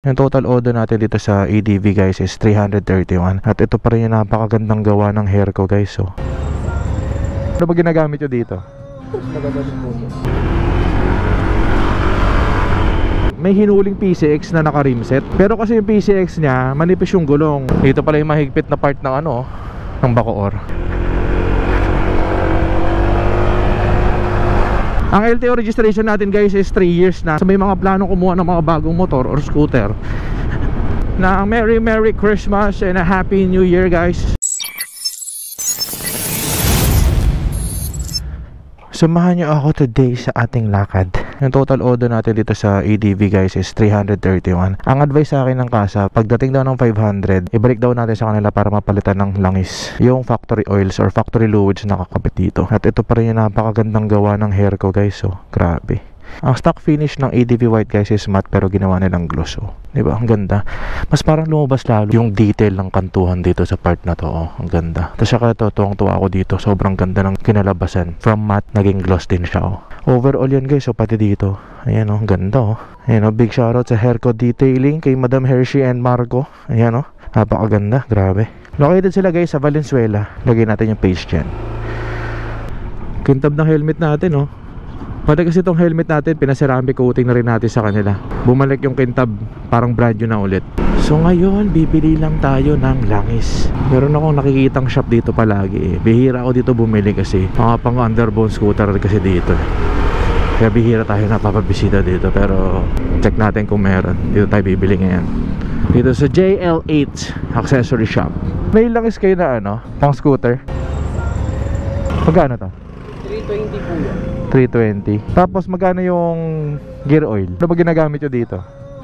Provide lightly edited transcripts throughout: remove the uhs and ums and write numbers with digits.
Yung total order natin dito sa ADV guys is 331. At ito pa rin yung napakagandang gawa ng hair ko guys. So, ano ba ginagamit nyo dito? May hinuling PCX na naka rimset. Pero kasi yung PCX nya manipis yung gulong. Dito pala yung mahigpit na part ng ano, ng Bacoor. Ang LTO registration natin guys is 3 years na. So may mga plano kumuha ng mga bagong motor or scooter. Na Merry Christmas and a Happy New Year guys. Samahan niyo ako today sa ating lakad. Yung total order natin dito sa ADV guys is 331. Ang advice sa akin ng kasa, pagdating daw ng 500, ibalik daw natin sa kanila para mapalitan ng langis yung factory oils or factory fluids na kakabit dito. At ito pa rin yung napakagandang gawa ng hair ko guys. So, grabe. Ang stock finish ng ADV white guys is matte pero ginawa nilang gloss. Oh. Diba? Ang ganda. Mas parang lumabas lalo yung detail ng kantuhan dito sa part na to. Oh. Ang ganda. Tapos saka ito, tuwang-tuwa ako dito. Sobrang ganda ng kinalabasan. From matte, naging gloss din siya. Oh. Overall yan guys. So pati dito. Ayan oh. Ang ganda oh. Ayan oh. Big shoutout sa haircut detailing kay Madam Hershey and Marco. Ayan oh. Napakaganda. Grabe. Located sila guys sa Valenzuela. Lagay natin yung page dyan. Kintab ng helmet natin oh. Pati kasi itong helmet natin, pinaceramic coating na rin natin sa kanila. Bumalik yung kintab, parang brand new na ulit. So ngayon, bibili lang tayo ng langis. Meron akong nakikitang shop dito palagi eh. Bihira ako dito bumili kasi mga pang underbone scooter kasi dito eh. Kaya bihira tayo napapabisita dito. Pero check natin kung meron. Dito tayo bibili ngayon. Dito sa JL8 Accessory Shop. May langis kayo na ano, pang scooter? Magkano to? 320 po yan. 320. Tapos magkano yung gear oil? Ano ba ginagamit nyo dito?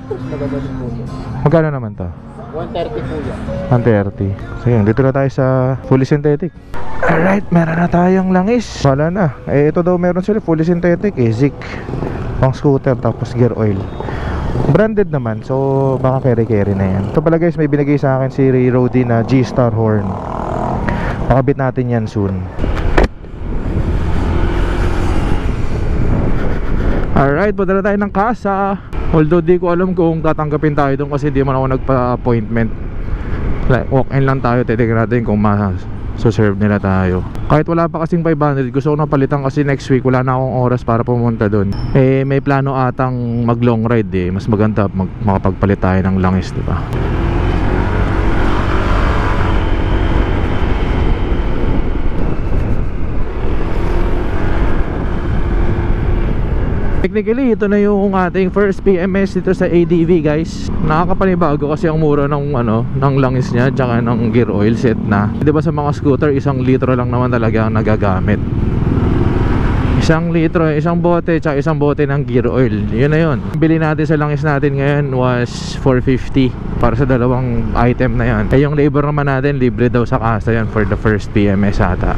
Nagagalit po yan. Magkano naman to? 130 po yan. 130. So yun, dito na tayo sa fully synthetic. Alright, meron na tayong langis. Wala na. Eh ito daw meron sila fully synthetic eh. Zik pang scooter tapos gear oil. Branded naman. So baka carry na yan. Ito pala guys, may binigay sa akin si Rody na G-Star horn. Pakabit natin yan soon. Alright, punta na tayo ng kasa. Although di ko alam kung tatanggapin tayo doon kasi di man ako nagpa-appointment. Like, walk-in lang tayo, titignan natin kung ma-serve nila tayo. Kahit wala pa kasing 500, gusto ko na palitan kasi next week wala na akong oras para pumunta doon. Eh, may plano atang mag long ride eh. Mas maganda makapagpalit tayo ng langis, diba? Technically, ito na yung ating first PMS dito sa ADV guys. Nakakapanibago kasi ang mura ng ano, ng langis niya tsaka ng gear oil set na. 'Di ba sa mga scooter, 1 litro lang naman talaga ang nagagamit. 1 litro, 1 bote tsaka 1 bote ng gear oil. Yun na yun. Bili natin sa langis natin ngayon was 450 para sa dalawang item na yan. Eh yung labor naman natin, libre daw sa kasa yan for the first PMS ata.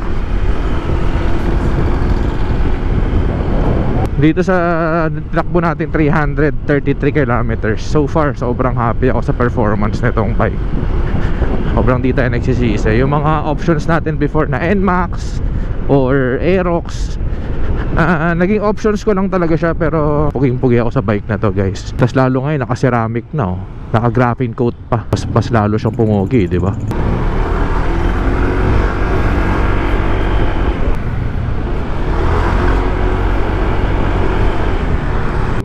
Dito sa takbo natin 333 kilometers. So far, sobrang happy ako sa performance nitong bike. Sobrang di tayo nagsisisi. Yung mga options natin before na NMAX or Aerox, naging options ko lang talaga siya. Pero puging-pugi ako sa bike na to guys. Tapos lalo ngayon naka-ceramic na oh. Naka-graphene coat pa. Mas lalo siyang pumugi, di ba?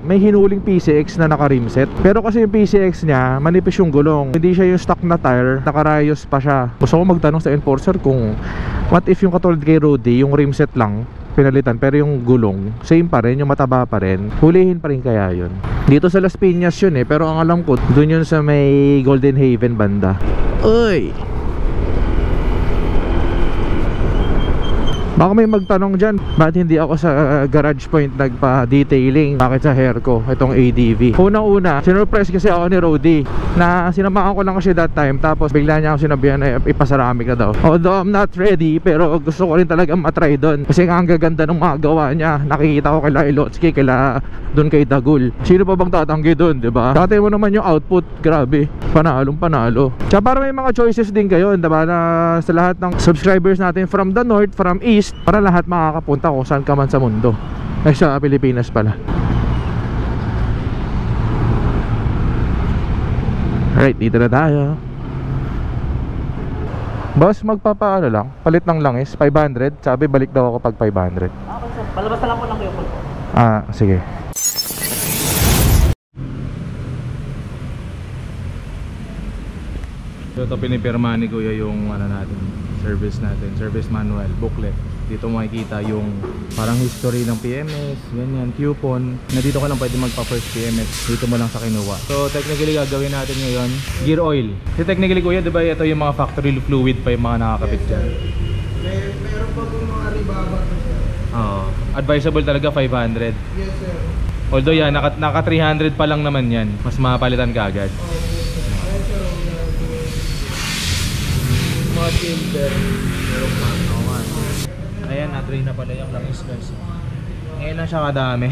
May hinuling PCX na naka rimset. Pero kasi yung PCX nya manipis yung gulong. Hindi siya yung stock na tire, naka-rayos pa siya. Gusto ko magtanong sa enforcer kung what if yung katulad kay Rudy, yung rimset lang pinalitan pero yung gulong same pa rin, yung mataba pa rin. Hulihin pa rin kaya yun. Dito sa Las Piñas yun eh, pero ang alam ko dun yun sa may Golden Haven banda. Uy! Baka may magtanong dyan, bakit hindi ako sa garage point nagpa-detailing? Bakit sa hair ko, itong ADV? Unang-una, sinurpress kasi ako ni Rody na sinamahan ko lang kasi that time. Tapos bigla niya ako sinabihan na ipaceramic na daw. Although I'm not ready, pero gusto ko rin talaga matry doon. Kasi ang gaganda ng mga gawa niya. Nakikita ko kila Ilotsky, kila doon kay Dagul. Sino pa bang tatanggi doon, diba? Dati mo naman yung output, grabe. Panalong panalo. Tsaka para may mga choices din kayo, diba? Na sa lahat ng subscribers natin from the north, from east, para lahat makakapunta kung saan ka man sa mundo. Ay sa Pilipinas pala. Right, dito na tayo. Boss, magpapaano lang, palit ng langis, 500. Sabi balik daw ako pag 500. Okay sir, palabas na lang po ng coupon po. Ah, sige. So ito pinipirma ni Kuya yung ano natin, service manual, booklet. Dito makikita yung parang history ng PMS, ganyan, coupon. Na dito ka lang pwede magpa first PMS, dito mo lang sa kinuha. So technically gagawin natin ngayon, gear oil. Kasi technically Kuya, diba ito yung mga factory fluid pa yung mga nakakabit dyan? Meron pa po mga ribaba to sir. Oo. Advisable talaga 500. Yes sir. Although yan, naka 300 pa lang naman yan. Mas mapalitan ka agad. Mga timber. Merong pang ayan, na-drain na pala yung langis guys. Ngayon lang siya kadami.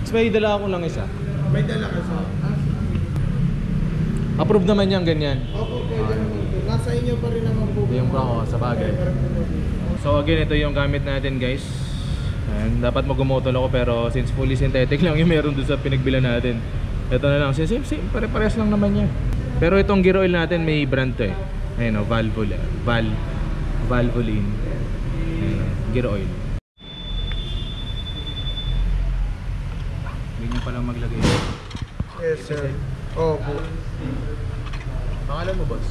Mas may dala akong langis ah. May dala ka sir. Approve naman yan ganyan. Opo, pwede naman po. Nasa inyo pa rin naman po. Yung bro, sa bagay. So again, ito yung gamit natin guys. Ayan, dapat mag-gumotol ako pero since fully synthetic lang yung meron doon sa pinagbilan natin. Ito na lang, same, pare-pares lang naman yan. Pero itong gear oil natin may brand to eh. Ayun o, Valvoline. Gear oil. Ganyan palang maglagay. Yes sir. Opo. Pangalan mo boss?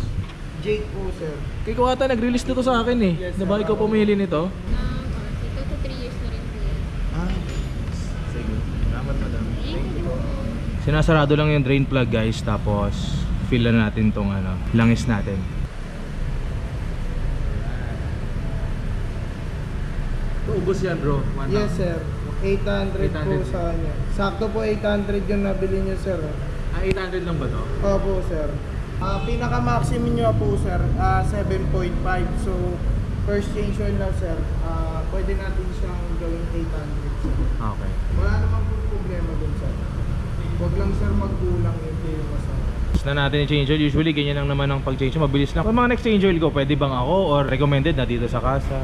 Jake po sir. Kay ko ata nag-release nito sa akin eh. Yes, Diba ikaw pumili nito? Ito to 3 years na rin po yan. Sige. Salamat madam. Sinasarado lang yung drain plug guys. Tapos fill na natin tong ano, langis natin. Ubus yan bro. Yes sir. 800 po 800. sa kanya. Sakto po 800 yung nabili niyo sir. Ah, 800 lang ba to? Opo sir. Pinaka-maximum nyo po sir, 7.5. So, first change oil na sir, pwede natin siyang gawing 800 sir. Okay. Wala naman po problema dun sir. Huwag lang sir magkulang yung yung masama. Gusto na natin yung change oil. Usually ganyan lang naman ang pag-change oil. Mabilis lang. Kung mga next change oil ko, pwede bang ako or recommended na dito sa casa?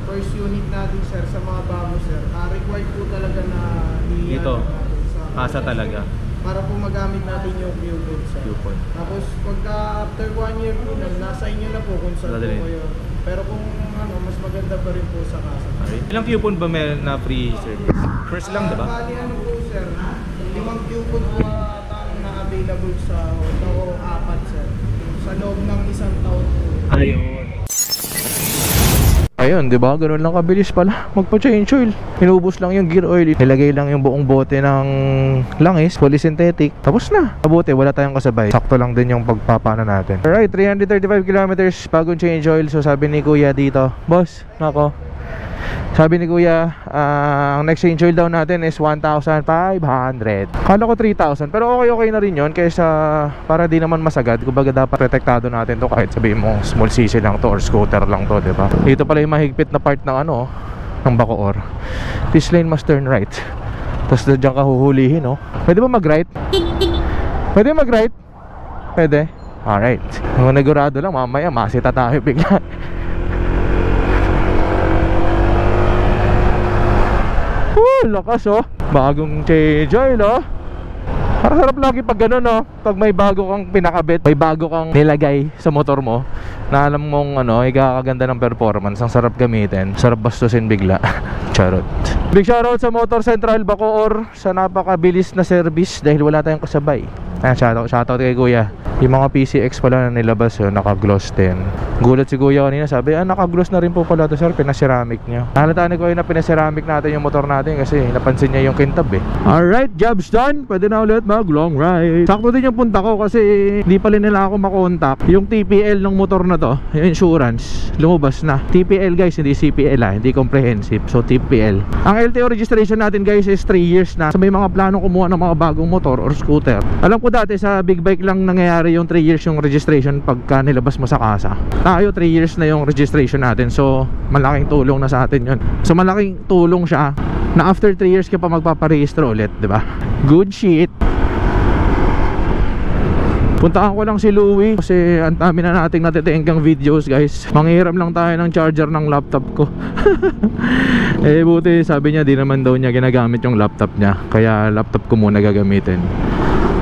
First unit natin sir sa mga bago sir, required po talaga na Dito, natin sa casa talaga. para po magamit natin yung coupon sir. Coupon. Tapos pagka after 1 year po na, nasa inyo na po kung saan po Dadalhin. kayo. Pero kung ano, mas maganda pa rin po sa casa. Okay. Ilang coupon ba meron na free service? First lang, diba? Bali ano po sir, 5 coupon po ata na available sa o 4 sir. Sa loob ng isang taon po. Ayun. Ayun, di ba? Ganun lang kabilis pala magpa-change oil. Inubos lang yung gear oil, nilagay lang yung buong bote ng langis, fully synthetic. Tapos na. Mabuti, wala tayong kasabay. Sakto lang din yung pagpapana natin. Alright, 335 kilometers bagong change oil. So sabi ni Kuya dito, boss, nako. Sabi ni Kuya, ang next change oil daw natin is 1,500. Kala ko 3,000, pero okay na rin yun. Kaysa para di naman masagad. Kumbaga dapat protektado natin to kahit sabihin mo small cc lang to or scooter lang to, diba? Dito pala yung mahigpit na part ng ano, ng Bacoor. This lane must turn right. Tapos dyan ka huhulihin, no? Pwede ba mag-right? Pwede mag-right? Pwede? Alright. Nagurado lang, mamaya masita tayo bigla. Lakas oh. Bagong change oil oh. Parang sarap lagi pag gano'n oh. Pag may bago kang pinakabit, may bago kang nilagay sa motor mo na alam mong ano, ikakaganda ng performance. Ang sarap gamitin, sarap bastusin bigla. Charot. Big shoutout sa Motor Central Bacoor sa napakabilis na service dahil wala tayong kasabay. Shoutout kay Kuya. Yung mga PCX pala na nilabas yun, naka-gloss din. Gulat si Kuya kanina, sabi, naka-gloss na rin po pala to sir, pinaceramic nyo. Halata ni Kuya na pinaceramic natin yung motor natin kasi napansin niya yung kintab eh. Alright, job's done. Pwede na ulit mag long ride. Sakto din yung punta ko kasi hindi pa rin nila ako makontak. Yung TPL ng motor na to, yung insurance, lumabas na. TPL guys, hindi CPL hindi comprehensive. So TPL. Ang LTO registration natin guys is 3 years na. So may mga plano kumuha ng mga bagong motor or scooter. Alam ko dati sa big bike lang nangyayari yung 3 years yung registration pagka nilabas mo sa casa. Tayo 3 years na yung registration natin. So malaking tulong na sa atin yun. So malaking tulong siya na after 3 years ka pa magpaparehistro ulit, diba? Good shit. Puntahan ko lang si Louie kasi ang dami na nating natitenggang videos guys. Manghiram lang tayo ng charger ng laptop ko. Eh buti sabi niya di naman daw niya ginagamit yung laptop niya, kaya laptop ko muna gagamitin.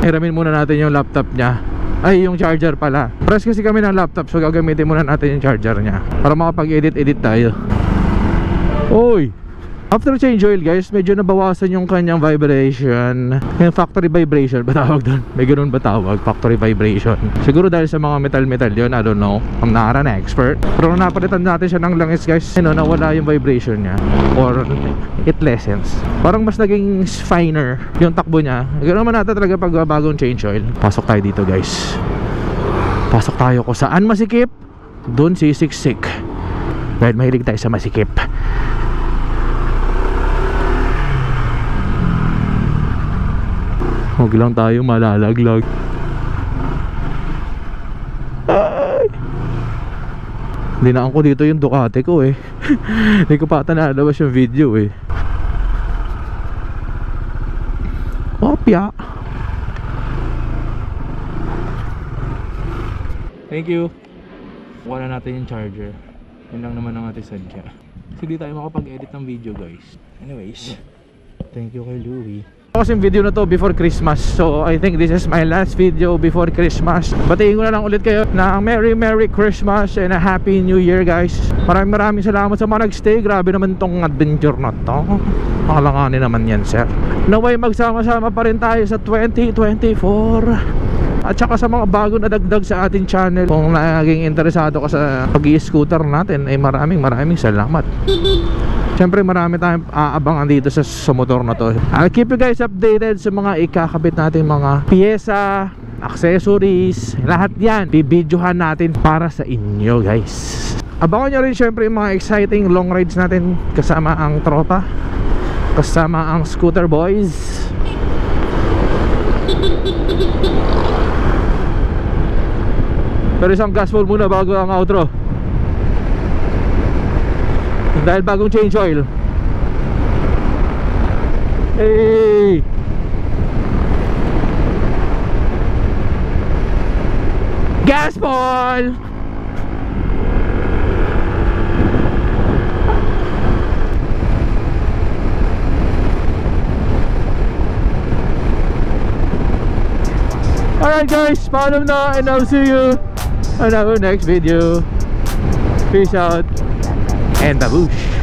Hiramin muna natin yung laptop niya Ay, yung charger pala. Press kasi kami ng laptop, so gagamitin muna natin yung charger niya para makapag-edit tayo. Oy! After change oil guys, medyo nabawasan yung kanyang vibration. Yung factory vibration, ba tawag doon? May ganun ba tawag? Factory vibration. Siguro dahil sa mga metal yun, I don't know. I'm not an expert. Pero napalitan natin siya ng langis guys, nawala yung vibration niya. Or it lessens. Parang mas naging finer yung takbo niya. Ganun naman natin talaga pag bagong change oil. Pasok tayo dito guys. Pasok tayo kung saan masikip, doon sisiksik. Dahil mahilig tayo sa masikip. Huwag lang tayo malalaglag. Ay! Dinaan ko dito yung Ducati ko eh. Hindi ko pa ata nalabas yung video eh. Opya. Thank you. Kuha na natin yung charger. Yun lang naman ang ating sadya. Kasi di tayo makapag-edit ng video guys. Anyways, thank you kay Louie. Kasi video na to before Christmas, so I think this is my last video before Christmas. Batiin ko na lang ulit kayo na Merry Christmas and a Happy New Year guys. Maraming salamat sa mga nagstay. Grabe naman tong adventure na to. Makalanganin naman yan sir. Naway magsama-sama pa rin tayo sa 2024. At saka sa mga bago na dagdag sa ating channel. Kung naging interesado ka sa pag-i-scooter natin, ay maraming salamat. Siyempre marami tayong aabangan dito sa motor na to. I'll keep you guys updated sa mga ikakabit natin mga piyesa, accessories, lahat yan bibidyohan natin para sa inyo guys. Abangan nyo rin siyempre yung mga exciting long rides natin kasama ang tropa, kasama ang scooter boys. Pero isang gaspol muna bago ang outro, dahil bagong change oil. Hey! Gaspol! Alright guys, paalam na and I'll see you on our next video. Peace out and babush.